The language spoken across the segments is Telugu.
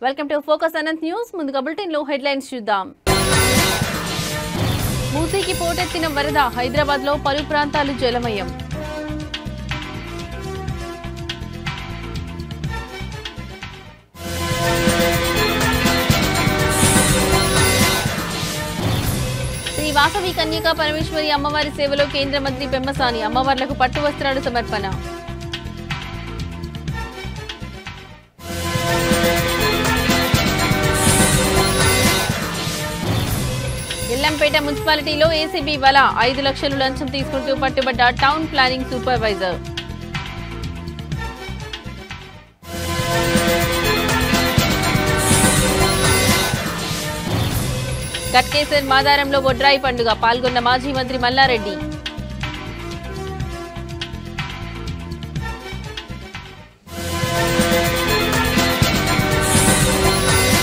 Welcome to focus Anant news. ముందుగా బులెటిన్ లో హెడ్లైన్స్ చూద్దాం. మూసీకి పోటెత్తిన వరద, హైదరాబాద్ లో పలు ప్రాంతాలు జలమయం. శ్రీ వాసవి కన్యకా పరమేశ్వరి అమ్మవారి సేవలో కేంద్ర మంత్రి పెమ్మసాని, అమ్మవార్లకు పట్టు వస్త్రాలు సమర్పణ. ఎల్లంపేట మున్సిపాలిటీలో ఏసీబీ వల, 5 లక్షలు లంచం తీసుకుంటూ పట్టుబడ్డ టౌన్ ప్లానింగ్ సూపర్వైజర్. గట్కేసర్ మాదారంలో బొడ్రాయి పండుగ, పాల్గొన్న మాజీ మంత్రి మల్లారెడ్డి.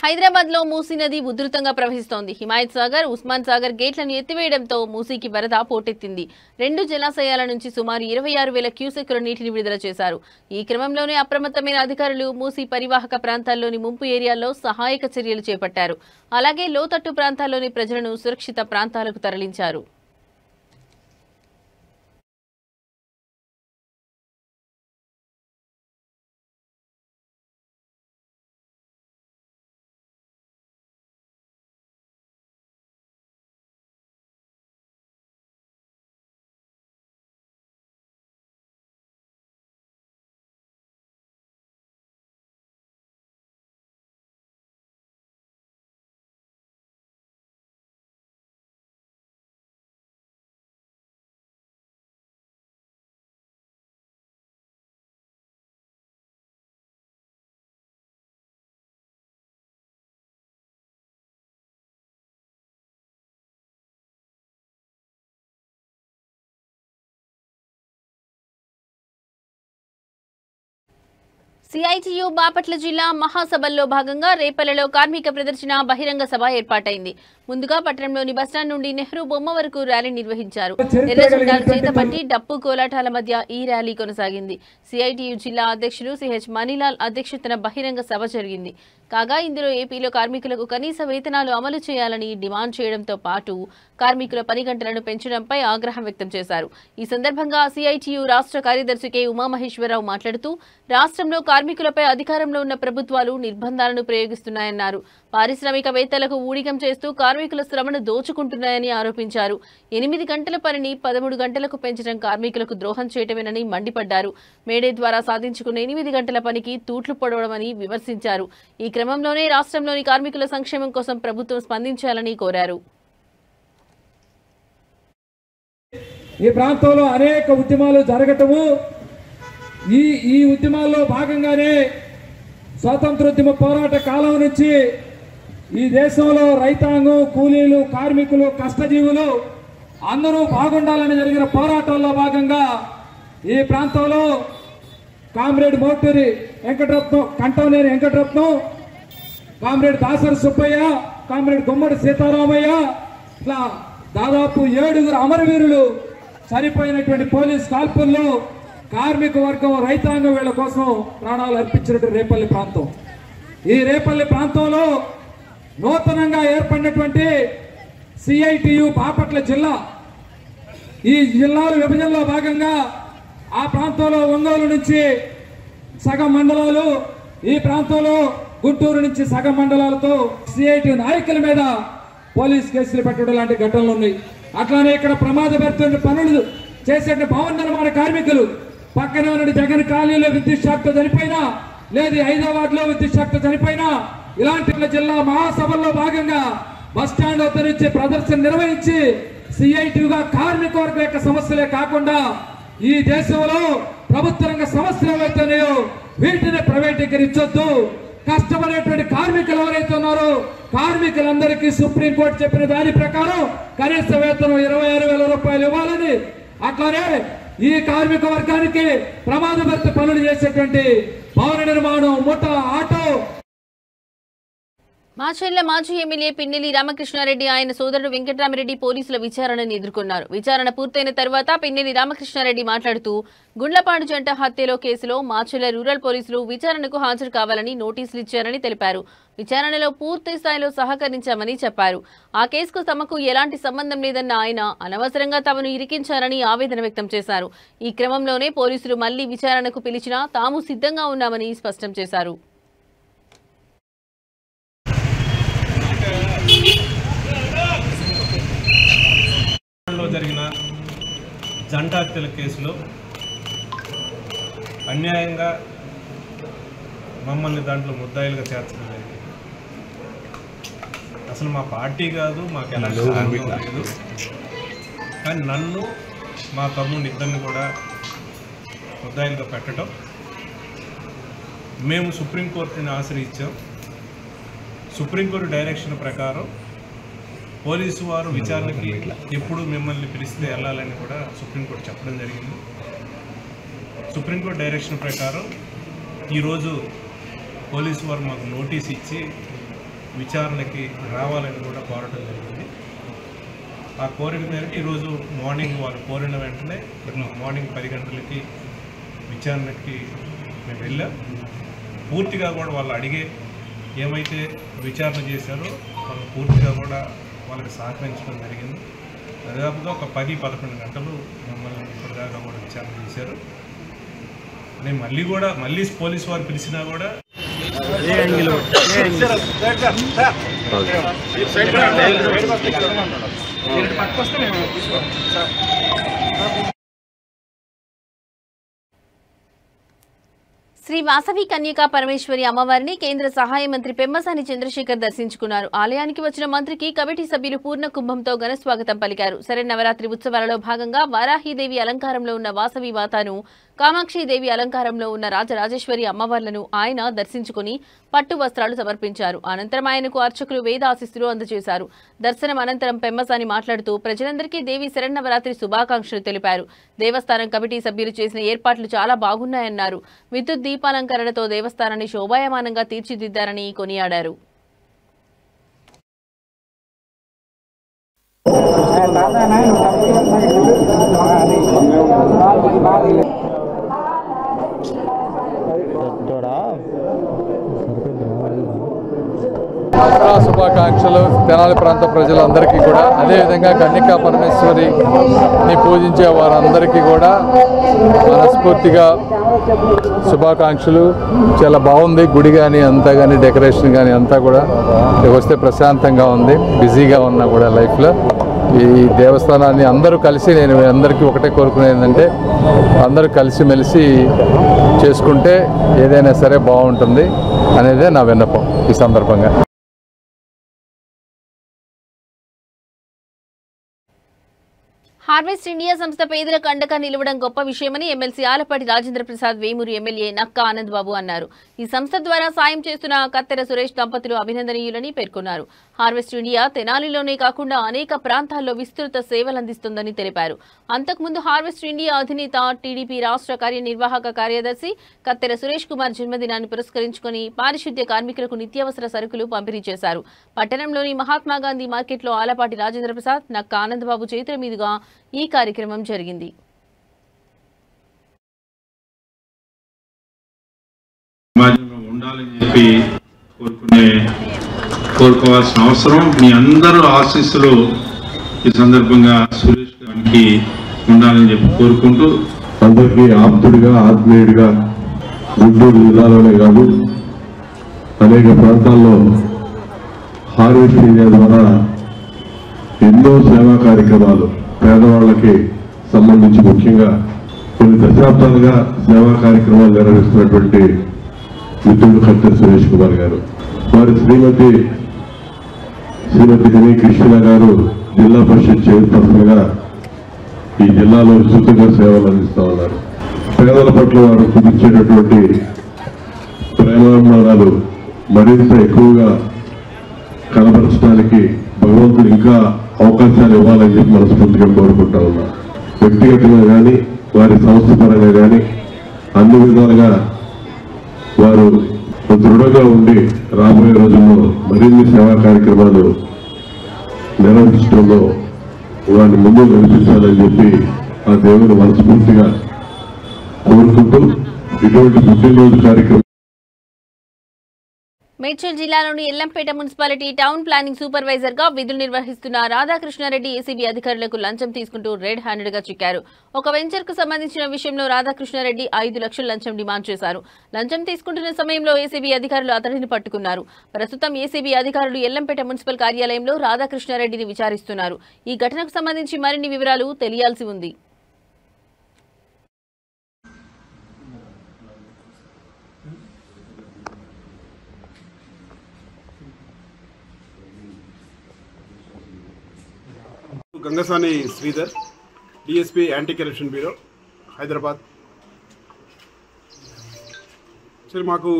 హైదరాబాద్ లో మూసీ నది ఉధృతంగా ప్రవహిస్తోంది. హిమాయత్ సాగర్, ఉస్మాన్ సాగర్ గేట్లను ఎత్తివేయడంతో మూసీకి వరద పోటెత్తింది. 2 జలాశయాల నుంచి సుమారు 26,000 క్యూసెక్కుల నీటిని విడుదల చేశారు. ఈ క్రమంలోనే అప్రమత్తమైన అధికారులు మూసీ పరివాహక ప్రాంతాల్లోని ముంపు ఏరియాల్లో సహాయక చర్యలు చేపట్టారు. అలాగే లోతట్టు ప్రాంతాల్లోని ప్రజలను సురక్షిత ప్రాంతాలకు తరలించారు. సిఐటియు బాపట్ల జిల్లా మహాసభల్లో భాగంగా రేపల్లెలో కార్మిక ప్రదర్శన బహిరంగ సభ ఏర్పాటైంది. ముందుగా పట్టణంలోని బస్టాండ్ నుండి నెహ్రూ బొమ్మ వరకు ర్యాలీ నిర్వహించారు. ఎర్రజెండాలు చేతపట్టి డప్పు కోలాటాల మధ్య ఈ ర్యాలీ కొనసాగింది. సిఐటియు జిల్లా అధ్యక్షుడు సిహెచ్ మణిలాల్ అధ్యక్షతన బహిరంగ సభ జరిగింది. కాగా ఇందులో ఏపీలో కార్మికులకు కనీస వేతనాలు అమలు చేయాలని డిమాండ్ చేయడంతో పాటు కార్మికుల పని గంటలను పెంచడంపై ఆగ్రహం వ్యక్తం చేశారు. ఈ సందర్భంగా సిఐటియు రాష్ట్ర కార్యదర్శి కె ఉమామహేశ్వరరావు మాట్లాడుతూ రాష్ట్రంలో కార్మికులపై అధికారంలో ఉన్న ప్రభుత్వాలు నిర్బంధాలను ప్రయోగిస్తున్నాయన్నారు. పారిశ్రామికవేత్తలకు ఊడిగం చేస్తూ కార్మికుల శ్రమను దోచుకుంటున్నాయని ఆరోపించారు. 8 గంటల పనిని 13 గంటలకు పెంచడం కార్మికులకు ద్రోహం చేయటమేనని మండిపడ్డారు. మేడే ద్వారా సాధించుకున్న 8 గంటల పనికి తూట్లు పొడవడమని విమర్శించారు. ఈ క్రమంలోనే రాష్ట్రంలోని కార్మికుల సంక్షేమం కోసం ప్రభుత్వం స్పందించాలని కోరారు. ఈ ప్రాంతంలో అనేక ఉద్యమాలు జరగటము, ఈ ఉద్యమాల్లో భాగంగానే స్వాతంత్రోద్యమ పోరాట కాలం నుంచి ఈ దేశంలో రైతాంగం, కూలీలు, కార్మికులు, కష్టజీవులు అందరూ బాగుండాలని జరిగిన పోరాటాల్లో భాగంగా ఈ ప్రాంతంలో comrade Moturi Venkataratnam, Kantamneni Venkataratnam, comrade Dasari Subbaiah, comrade Gummadi Sitaramaiah, ఇట్లా దాదాపు 7 అమరవీరులు చనిపోయినటువంటి పోలీస్ కాల్పుల్లో కార్మిక వర్గం, రైతాంగం వీళ్ళ కోసం ప్రాణాలు అర్పించినటువంటి రేపల్లి ప్రాంతం. ఈ రేపల్లి ప్రాంతంలో నూతనంగా ఏర్పడినటువంటి సిఐటియు బాపట్ల జిల్లా, ఈ జిల్లాల విభజనలో భాగంగా ఆ ప్రాంతంలో ఒంగోలు నుంచి సగం మండలాలు, ఈ ప్రాంతంలో గుంటూరు నుంచి సగం మండలాలతో సిఐటియు నాయకుల మీద పోలీస్ కేసులు పెట్టడం లాంటి ఘటనలు ఉన్నాయి. అట్లానే ఇక్కడ ప్రమాదపడుతున్న పనులు చేసే భవన నిర్మాణ కార్మికులు పక్కనే ఉన్న జగన్ కాలనీలో విద్యుత్ షాక్తో చనిపోయినా, లేదు హైదరాబాద్ లో విద్యుత్ షాక్తో చనిపోయినా, ఇలాంటి జిల్లా మహాసభల్లో భాగంగా బస్టాండ్ వద్ద నుంచి ప్రదర్శన నిర్వహించి సిఐటియుగా కార్మిక వర్గం యొక్క సమస్యలే కాకుండా ఈ దేశంలో ప్రభుత్వ రంగ సమస్యలు ఏవైతున్నాయో వీటిని ప్రైవేటీకరించొద్దు, కష్టపడేటువంటి కార్మికులు ఎవరైతే ఉన్నారో కార్మికులందరికీ సుప్రీంకోర్టు చెప్పిన దాని ప్రకారం కనీస వేతనం 26,000 రూపాయలు ఇవ్వాలని, అట్లానే ఈ కార్మిక వర్గానికి ప్రమాదభరిత పనులు చేసేటువంటి భవన నిర్మాణం, ముఠా, ఆటో మాచర్ల మాజీ ఎమ్మెల్యే పిన్నెల్లి రామకృష్ణారెడ్డి ఆయన సోదరుడు వెంకటరామిరెడ్డి పోలీసుల విచారణను ఎదుర్కొన్నారు. విచారణ పూర్తయిన తర్వాత పిన్నెల్లి రామకృష్ణారెడ్డి మాట్లాడుతూ గుండ్లపాడు జంట హత్యలో కేసులో మాచర్ల రూరల్ పోలీసులు విచారణకు హాజరు కావాలని నోటీసులు ఇచ్చారని తెలిపారు. విచారణలో పూర్తి స్థాయిలో సహకరించామని చెప్పారు. ఆ కేసుకు తమకు ఎలాంటి సంబంధం లేదన్న ఆయన అనవసరంగా తమను ఇరికించారని ఆవేదన వ్యక్తం చేశారు. ఈ క్రమంలోనే పోలీసులు మళ్లీ విచారణకు పిలిచినా తాము సిద్ధంగా ఉన్నామని స్పష్టం చేశారు. జరిగిన జంట హత్యల కేసులో అన్యాయంగా మమ్మల్ని దాంట్లో ముద్దాయిలుగా చేర్చడం జరిగింది. అసలు మా పార్టీ కాదు, మాకు ఎలాంటి సంబంధం లేదు. కానీ నన్ను మా తమ్ముడిని ఇద్దరిని కూడా ముద్దాయిలుగా పెట్టడం, మేము సుప్రీంకోర్టుని ఆశ్రయించాం. సుప్రీంకోర్టు డైరెక్షన్ ప్రకారం పోలీసు వారు విచారణకి ఎప్పుడు మిమ్మల్ని పిలిస్తే వెళ్ళాలని కూడా సుప్రీంకోర్టు చెప్పడం జరిగింది. సుప్రీంకోర్టు డైరెక్షన్ ప్రకారం ఈరోజు పోలీసు వారు మాకు నోటీస్ ఇచ్చి విచారణకి రావాలని కూడా కోరడం జరిగింది. ఆ కోరిక మేరకు ఈరోజు మార్నింగ్ వాళ్ళు కోరిన వెంటనే మార్నింగ్ 10 గంటలకి విచారణకి మేము వెళ్ళాం. పూర్తిగా కూడా వాళ్ళు అడిగే ఏమైతే విచారణ చేశారో వాళ్ళు పూర్తిగా కూడా వాళ్ళకి సహకరించడం జరిగింది. దాదాపుగా ఒక 10-11 గంటలు మమ్మల్ని ఇప్పటిదాకా కూడా విచారణ చేశారు. నేను మళ్ళీ పోలీసు వారు పిలిచినా కూడా శ్రీ వాసవి కన్యకా పరమేశ్వరి అమ్మవారిని కేంద్ర సహాయ మంత్రి పెమ్మసాని చంద్రశేఖర్ దర్శించుకున్నారు. ఆలయానికి వచ్చిన మంత్రికి కమిటీ సభ్యులు పూర్ణ కుంభంతో ఘన స్వాగతం పలికారు. శరన్నవరాత్రి ఉత్సవాలలో భాగంగా వారాహీదేవి అలంకారంలో ఉన్న వాసవి మాతను, కామాక్షిదేవి అలంకారంలో ఉన్న రాజరాజేశ్వరి అమ్మవార్లను ఆయన దర్శించుకుని పట్టు వస్త్రాలు సమర్పించారు. అనంతరం ఆయనకు అర్చకులు వేదాశిస్సులు అందజేశారు. దర్శనం అనంతరం పెమ్మసాని మాట్లాడుతూ ప్రజలందరికీ దేవి శరన్నవరాత్రి శుభాకాంక్షలు తెలిపారు. దేవస్థానం కమిటీ సభ్యులు చేసిన ఏర్పాట్లు చాలా బాగున్నాయన్నారు. విద్యుత్ దీపాలంకరణతో దేవస్థానాన్ని శోభాయమానంగా తీర్చిదిద్దారని కొనియాడారు. దసరా శుభాకాంక్షలు తెనాలి ప్రాంత ప్రజలందరికీ కూడా, అదేవిధంగా కన్యకా పరమేశ్వరిని పూజించే వారందరికీ కూడా మనస్ఫూర్తిగా శుభాకాంక్షలు. చాలా బాగుంది గుడి కానీ అంతా కానీ, డెకరేషన్ కానీ అంతా కూడా వస్తే ప్రశాంతంగా ఉంది. బిజీగా ఉన్నా కూడా లైఫ్లో ఈ దేవస్థానాన్ని అందరూ కలిసి, నేను అందరికీ ఒకటే కోరుకునేది ఏంటంటే అందరూ కలిసిమెలిసి చేసుకుంటే ఏదైనా సరే బాగుంటుంది అనేదే నా విన్నపం ఈ సందర్భంగా. హార్వెస్ట్ ఇండియా సంస్థ పేదలకు అండగా నిలవడం గొప్ప విషయమని ఎమ్మెల్సీ ఆలపాటి రాజేంద్ర ప్రసాద్, వేమూరు ఎమ్మెల్యే నక్కా ఆనంద్ బాబు అన్నారు. ఈ సంస్థ ద్వారా సాయం చేస్తున్న కత్తెర సురేష్ దంపతులు అభినందనీయులని పేర్కొన్నారు. హార్వెస్ట్ ఇండియా తెనాలిలోనే కాకుండా అనేక ప్రాంతాల్లో విస్తృత సేవలందిస్తుందని తెలిపారు. అంతకుముందు హార్వెస్ట్ ఇండియా అధినేత టీడీపీ రాష్ట్ర కార్యనిర్వాహక కార్యదర్శి కత్తెర సురేష్ కుమార్ జన్మదినాన్ని పురస్కరించుకుని పారిశుద్ధ్య కార్మికులకు నిత్యావసర సరుకులు పంపిణీ చేశారు. పట్టణంలోని మహాత్మాగాంధీ మార్కెట్లో ఆలపాటి రాజేంద్ర ప్రసాద్, నక్కా ఆనంద్ బాబు చేతుల మీదుగా ఈ కార్యక్రమం జరిగింది. సమాజంలో ఉండాలని చెప్పి కోరుకోవాల్సిన అవసరం, మీ అందరూ ఆశీస్సులు ఈ సందర్భంగా సురేష్ గారికి ఉండాలని చెప్పి కోరుకుంటూ, అందరికీ ఆప్తుడిగా, ఆత్మీయుడిగా గుంటూరు జిల్లాలోనే కాదు అనేక ప్రాంతాల్లో హార్వెస్ట్ ఇండియా ద్వారా ఎన్నో సేవా కార్యక్రమాలు పేదవాళ్ళకి సంబంధించి ముఖ్యంగా కొన్ని దశాబ్దాలుగా సేవా కార్యక్రమాలు నిర్వహిస్తున్నటువంటి మిత్రుడు కత్తెర సురేష్ కుమార్ గారు, వారి శ్రీమతి హెనీ కృష్ణ గారు జిల్లా పరిషత్ చైర్పర్సన్ గా ఈ జిల్లాలో విస్తృతంగా సేవలు అందిస్తూ ఉన్నారు. పేదల పట్ల వారు చూపించేటటువంటి ప్రేమాభిమానాలు మరింత ఎక్కువగా కనబరచడానికి భగవంతుడు ఇంకా అవకాశాలు ఇవ్వాలని చెప్పి మనస్ఫూర్తిగా కోరుకుంటా ఉన్నా. వ్యక్తిగతంగా కానీ వారి సంస్థ పరంగా కానీ అన్ని విధాలుగా వారు దృఢంగా ఉండి రాబోయే రోజుల్లో మరి మరిన్ని సేవా కార్యక్రమాలు నిర్వహించడంలో వారిని ముందు నడిపించాలని చెప్పి ఆ దేవుని మనస్ఫూర్తిగా కోరుకుంటూ ఇటువంటి పుట్టినరోజు కార్యక్రమం మేడ్చల్ జిల్లాలోని Yellampet municipality town planning supervisor గా విధులు నిర్వహిస్తున్న రాధాకృష్ణారెడ్డి ఏసీబీ అధికారులకు లంచం తీసుకుంటూ రెడ్ హ్యాండెడ్ గా చిక్కారు. ఒక వెంచర్ కు సంబంధించిన విషయంలో రాధాకృష్ణారెడ్డి 5 లక్షల లంచం డిమాండ్ చేశారు. లంచం తీసుకుంటున్న సమయంలో ఏసీబీ అధికారులు అతడిని పట్టుకున్నారు. ప్రస్తుతం ఏసీబీ అధికారులు ఎల్లంపేట మున్సిపల్ కార్యాలయంలో రాధాకృష్ణారెడ్డిని విచారిస్తున్నారు. ఈ ఘటనకు సంబంధించి మరిన్ని వివరాలు తెలియాల్సి ఉంది. Gangasani Sridhar, DSP anti corruption bureau, Hyderabad. సరే, మాకు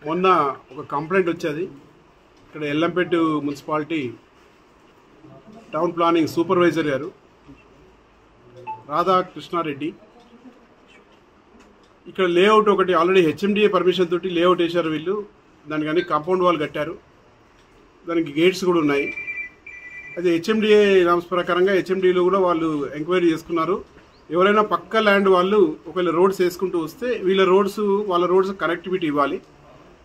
మొన్న ఒక కంప్లైంట్ వచ్చేది. ఇక్కడ Yellampet municipality town planning supervisor గారు రాధాకృష్ణారెడ్డి ఇక్కడ లేఅవుట్ ఒకటి ఆల్రెడీ హెచ్ఎండిఏ పర్మిషన్ తోటి లేఅవుట్ వేశారు వీళ్ళు. దానికి అన్ని కాంపౌండ్ వాల్ కట్టారు, దానికి గేట్స్ కూడా ఉన్నాయి. అయితే హెచ్ఎండిఏ నామ్స్ ప్రకారంగా హెచ్ఎండిలో కూడా వాళ్ళు ఎంక్వైరీ చేసుకున్నారు. ఎవరైనా పక్క ల్యాండ్ వాళ్ళు ఒకవేళ రోడ్స్ వేసుకుంటూ వస్తే వాళ్ళ రోడ్స్ కనెక్టివిటీ ఇవ్వాలి,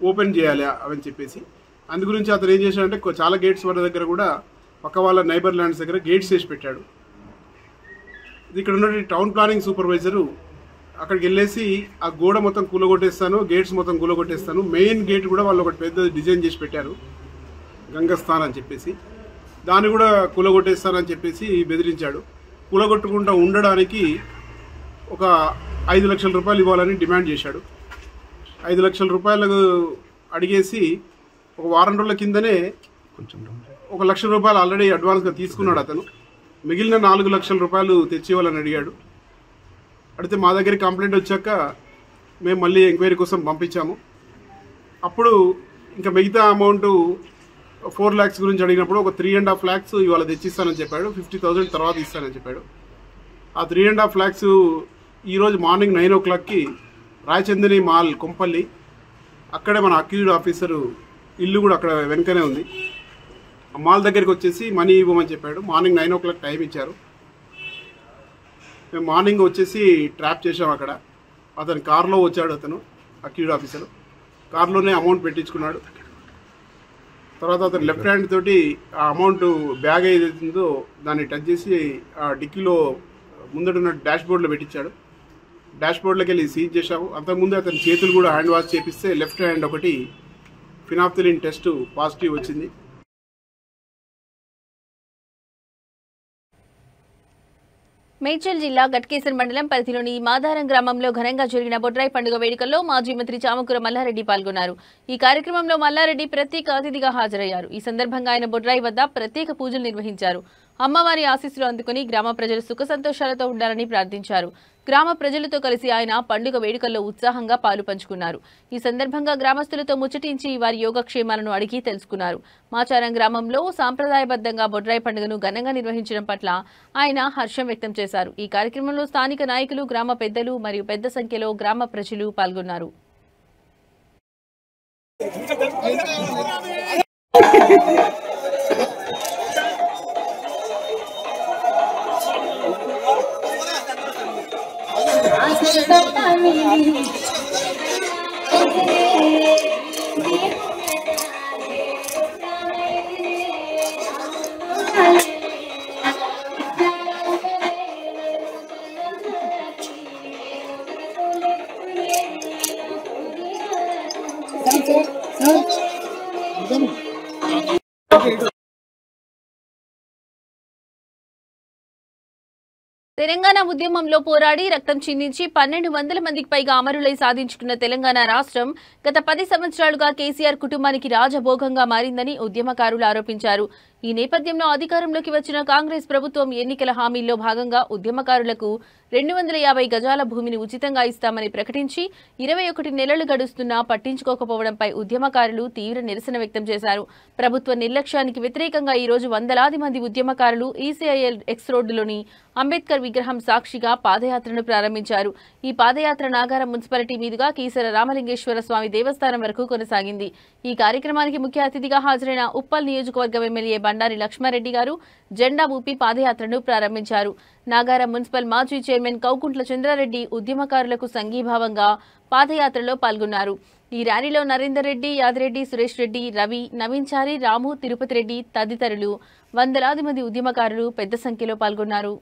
ఓపెన్ చేయాలి అవని చెప్పేసి. అందు గురించి అతను ఏం చేశాడంటే చాలా గేట్స్ వాళ్ళ దగ్గర కూడా పక్క వాళ్ళ నైబర్ ల్యాండ్స్ దగ్గర గేట్స్ వేసి పెట్టాడు. ఇక్కడ ఉన్న టౌన్ ప్లానింగ్ సూపర్వైజరు అక్కడికి వెళ్ళేసి ఆ గోడ మొత్తం కూలగొట్టేస్తాను, గేట్స్ మొత్తం కూలగొట్టేస్తాను, మెయిన్ గేట్ కూడా వాళ్ళు ఒకటి పెద్ద డిజైన్ చేసి పెట్టారు గంగస్థాన్ అని చెప్పేసి, దాన్ని కూడా కూలగొట్టేస్తానని చెప్పేసి బెదిరించాడు. కూలగొట్టుకుంటూ ఉండడానికి ఒక 5 లక్షల రూపాయలు ఇవ్వాలని డిమాండ్ చేశాడు. 5 లక్షల రూపాయలు అడిగేసి ఒక వారం రోజుల కిందనే 1 లక్ష రూపాయలు ఆల్రెడీ అడ్వాన్స్గా తీసుకున్నాడు అతను. మిగిలిన 4 లక్షల రూపాయలు తెచ్చివ్వాలని అడిగాడు. అడిగితే మా దగ్గర కంప్లైంట్ వచ్చాక మేము మళ్ళీ ఎంక్వైరీ కోసం పంపించాము. అప్పుడు ఇంకా మిగతా అమౌంట్ 4 lakhs గురించి అడిగినప్పుడు ఒక 3.5 lakhs ఇవాళ తెచ్చిస్తానని చెప్పాడు. 50,000 తర్వాత ఇస్తానని చెప్పాడు. ఆ 3.5 lakhs ఈరోజు మార్నింగ్ 9 o'clockకి రాయచందని మాల్ కొంపల్లి, అక్కడే మన అక్యూజ్డ్ ఆఫీసరు ఇల్లు కూడా అక్కడ వెనకనే ఉంది. ఆ మాల్ దగ్గరికి వచ్చేసి మనీ ఇవ్వమని చెప్పాడు. మార్నింగ్ 9 o'clock టైం ఇచ్చారు. మేము మార్నింగ్ వచ్చేసి ట్రాప్ చేసాం. అక్కడ అతను కారులో వచ్చాడు. అతను అక్యూజ్డ్ ఆఫీసరు కారులోనే అమౌంట్ పెట్టించుకున్నాడు. తర్వాత అతను లెఫ్ట్ హ్యాండ్ తోటి ఆ అమౌంట్ బ్యాగ్ ఏదైతుందో దాన్ని టచ్ చేసి ఆ డిక్కీలో ముందడున్న డాష్ బోర్డ్లో పెట్టించాడు. డాష్ బోర్డ్లోకి వెళ్ళి సీజ్ చేశాము. అంతకుముందు అతని చేతులు కూడా హ్యాండ్ వాష్ చేపిస్తే లెఫ్ట్ హ్యాండ్ ఒకటి ఫినాప్థలిన్ టెస్ట్ పాజిటివ్ వచ్చింది. మేడ్చల్ జిల్లా గట్కేసర్ మండలం పరిధిలోని మాదారం గ్రామంలో ఘనంగా జరిగిన బొడ్రాయి పండుగ వేడుకల్లో మాజీ మంత్రి చామకూర మల్లారెడ్డి పాల్గొన్నారు. ఈ కార్యక్రమంలో మల్లారెడ్డి ప్రత్యేక అతిథిగా హాజరయ్యారు. ఈ సందర్భంగా ఆయన బొడ్రాయి వద్ద ప్రత్యేక పూజలు నిర్వహించారు. అమ్మవారి ఆశీస్సులు అందుకుని గ్రామ ప్రజలు సుఖ సంతోషాలతో ఉండాలని ప్రార్థించారు. గ్రామ ప్రజలతో కలిసి ఆయన పండుగ వేడుకల్లో ఉత్సాహంగా పాలు పంచుకున్నారు. ఈ సందర్భంగా గ్రామస్తులతో ముచ్చటించి వారి యోగక్షేమాలను అడిగి తెలుసుకున్నారు. మాచారం గ్రామంలో సాంప్రదాయబద్ధంగా బొడ్రాయి పండుగను ఘనంగా నిర్వహించడం పట్ల ఆయన హర్షం వ్యక్తం చేశారు. ఈ కార్యక్రమంలో స్థానిక నాయకులు, గ్రామ పెద్దలు మరియు పెద్ద సంఖ్యలో గ్రామ ప్రజలు పాల్గొన్నారు. తెలంగాణ ఉద్యమంలో పోరాడి రక్తం చిందించి 1200 మందికి పైగా అమరులై సాధించుకున్న తెలంగాణ రాష్ట్రం గత 10 సంవత్సరాలుగా కేసీఆర్ కుటుంబానికి రాజభోగంగా మారిందని ఉద్యమకారులు ఆరోపించారు. ఈ నేపథ్యంలో అధికారంలోకి వచ్చిన కాంగ్రెస్ ప్రభుత్వం ఎన్నికల హామీల్లో భాగంగా ఉద్యమకారులకు 250 గజాల భూమిని ఉచితంగా ఇస్తామని ప్రకటించి 21 నెలలు గడుస్తున్నా పట్టించుకోకపోవడంపై ఉద్యమకారులు తీవ్ర నిరసన వ్యక్తం చేశారు. ప్రభుత్వ నిర్లక్ష్యానికి వ్యతిరేకంగా ఈ రోజు వందలాది మంది ఉద్యమకారులు ఈసీఐఎల్ ఎక్స్ రోడ్డులోని అంబేద్కర్ విగ్రహం సాక్షిగా పాదయాత్రను ప్రారంభించారు. ఈ పాదయాత్ర నాగారం మున్సిపాలిటీ మీదుగా కీసర రామలింగేశ్వర స్వామి దేవస్థానం వరకు కొనసాగింది. ఈ కార్యక్రమానికి ముఖ్య అతిథిగా హాజరైన ఉప్పల్ నియోజకవర్గం ఎమ్మెల్యే బండారి లక్ష్మారెడ్డి గారు జెండా ఊపి పాదయాత్రను ప్రారంభించారు. నాగారం మున్సిపల్ మాజీ చైర్మన్ కౌకుంట్ల చంద్రారెడ్డి ఉద్యమకారులకు సంఘీభావంగా పాదయాత్రలో పాల్గొన్నారు. ఈ ర్యాలీలో నరేందర్ రెడ్డి, యాదిరెడ్డి, సురేష్ రెడ్డి, రవి, నవీన్ చారి, రాము, తిరుపతి రెడ్డి తదితరులు వందలాది మంది ఉద్యమకారులు పెద్ద సంఖ్యలో పాల్గొన్నారు.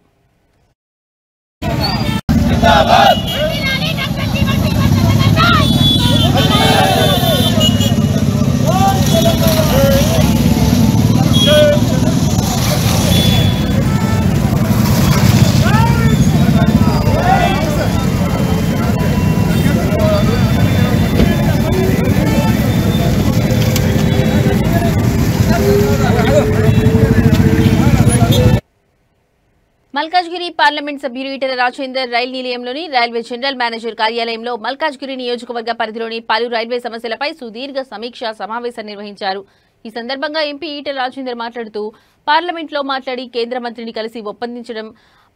మల్కాజ్గిరి పార్లమెంట్ సభ్యులు ఈటెల రాజేందర్ రైల్ నిలయంలోని రైల్వే జనరల్ మేనేజర్ కార్యాలయంలో మల్కాజ్గిరి నియోజకవర్గ పరిధిలోని పలు రైల్వే సమస్యలపై సుదీర్ఘ సమీక్షా సమావేశం నిర్వహించారు. ఈ సందర్భంగా ఎంపీ ఈటెల రాజేందర్ మాట్లాడుతూ పార్లమెంట్లో మాట్లాడి కేంద్ర మంత్రిని కలిసి ఒప్పందించడం,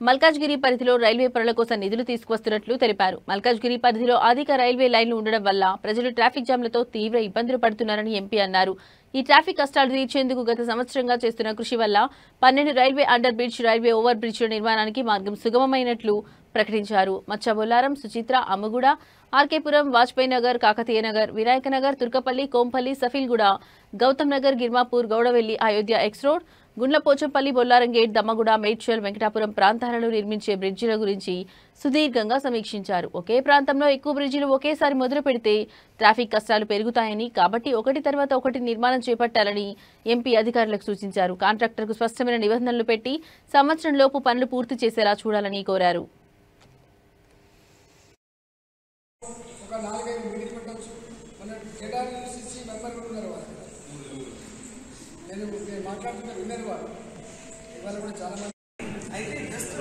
మల్కాజ్గిరి పరిధిలో రైల్వే పనుల కోసం నిధులు తీసుకువస్తున్నట్లు తెలిపారు. మల్కాజ్గిరి పరిధిలో అధిక రైల్వే లైన్లు ఉండడం వల్ల ప్రజలు ట్రాఫిక్ జామ్లతో తీవ్ర ఇబ్బందులు పడుతున్నారని ఎంపీ అన్నారు. ఈ ట్రాఫిక్ కష్టాలు తీర్చేందుకు గత సంవత్సరంగా చేస్తున్న కృషి వల్ల 12 railway under bridge, railway over బ్రిడ్జ్ల నిర్మాణానికి మార్గం సుగమమైనట్లు ప్రకటించారు. Macchabollaram, Suchitra, Ammaguda, RK Puram, Vajpayee Nagar, Kakatiya Nagar, Vinayaka Nagar, Turkapally, Kompally, Safilguda, Gautam Nagar, Girmapur, Gowdavelli, Ayodhya X road, Gundlapochampally, Bollaram gate, Dammaguda, Medchal, Venkatapuram ప్రాంతాలలో నిర్మించే బ్రిడ్జిల గురించి సుదీర్ఘంగా సమీక్షించారు. ఒకే ప్రాంతంలో ఎక్కువ బ్రిడ్జిలు ఒకేసారి మొదలు పెడితే ట్రాఫిక్ కష్టాలు పెరుగుతాయని, కాబట్టి ఒకటి తర్వాత ఒకటి నిర్మాణం చేపట్టాలని ఎంపీ అధికారులకు సూచించారు. కాంట్రాక్టర్కు స్పష్టమైన నిబంధనలు పెట్టి సంవత్సరంలోపు పనులు పూర్తి చేసేలా చూడాలని కోరారు. మాట్లాడుతున్న విన్నర్ వారు ఇవాళ కూడా చాలా మంది అయితే జస్ట్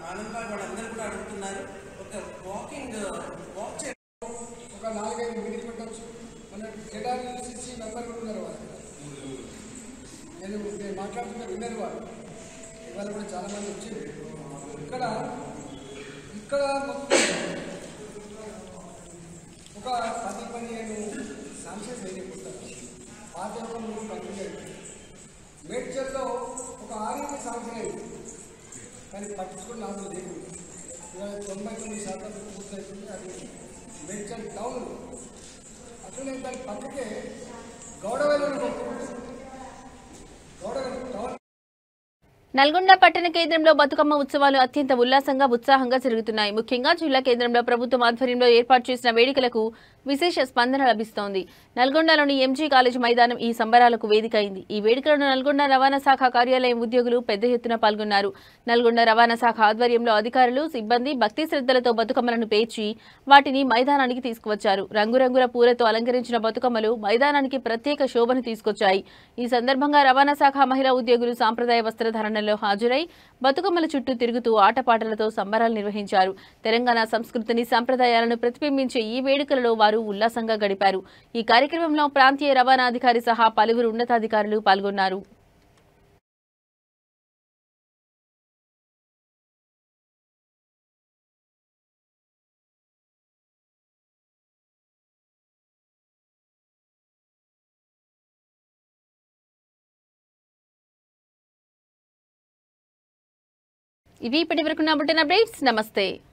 ఆనందబాగ్ వాళ్ళందరూ కూడా అడుగుతున్నారు. ఒక వాక్ ఒక 4-5 మీటింగ్ పెట్టవచ్చు. మన జేడబ్ల్యూసీసీ మెంబర్ కూడా ఉన్నారు వారు. నేను మాట్లాడుతున్న విన్నర్ వారు ఇవాళ కూడా చాలా మంది వచ్చింది. ఇక్కడ ఒక 10-15 శాంక్షన్స్ అయిపోతారు. పాత మూడు కంప్లీట్ అయిపోయింది. మేడ్చల్లో ఒక 6 శాంక్షన్ అయింది, కానీ పట్టించుకుని నాకు లేదు. ఇవాళ 99% పూర్తవుతుంది. అది మేడ్చల్ టౌన్. అట్లనే దాని పక్కకే గౌడవెల్లి టౌన్. నల్గొండ పట్టణ కేంద్రంలో బతుకమ్మ ఉత్సవాలు అత్యంత ఉత్సాహంగా జరుగుతున్నాయి. ముఖ్యంగా జిల్లా కేంద్రంలో ప్రభుత్వం ఆధ్వర్యంలో ఏర్పాటు చేసిన వేడుకలకు విశేష స్పందన లభిస్తోంది. నల్గొండలోని ఎంజీ కాలేజ్ మైదానం ఈ సంబరాలకు వేదిక అయింది. ఈ వేడుకలను నల్గొండ రవాణా శాఖ కార్యాలయం ఉద్యోగులు పెద్ద ఎత్తున పాల్గొన్నారు. నల్గొండ రవాణా శాఖ ఆధ్వర్యంలో అధికారులు, సిబ్బంది భక్తి శ్రద్ధలతో బతుకమ్మలను పేర్చి వాటిని మైదానానికి తీసుకువచ్చారు. రంగురంగుల పూలతో అలంకరించిన బతుకమ్మలు మైదానానికి ప్రత్యేక శోభను తీసుకొచ్చాయి. ఈ సందర్భంగా రవాణా శాఖ మహిళా ఉద్యోగులు సాంప్రదాయ వస్త్రధారణలో హాజరై బతుకమ్మల చుట్టూ తిరుగుతూ ఆటపాటలతో సంబరాలు నిర్వహించారు. తెలంగాణ సంస్కృతిని, సంప్రదాయాలను ప్రతిబింబించే ఈ వేడుకలలో వారు ఉల్లాసంగా గడిపారు. ఈ కార్యక్రమంలో ప్రాంతీయ రవాణా అధికారి సహా పలువురు ఉన్నతాధికారులు పాల్గొన్నారు. ఇవి ఇప్పటి వరకు నా బులెటిన్ అప్డేట్స్. నమస్తే.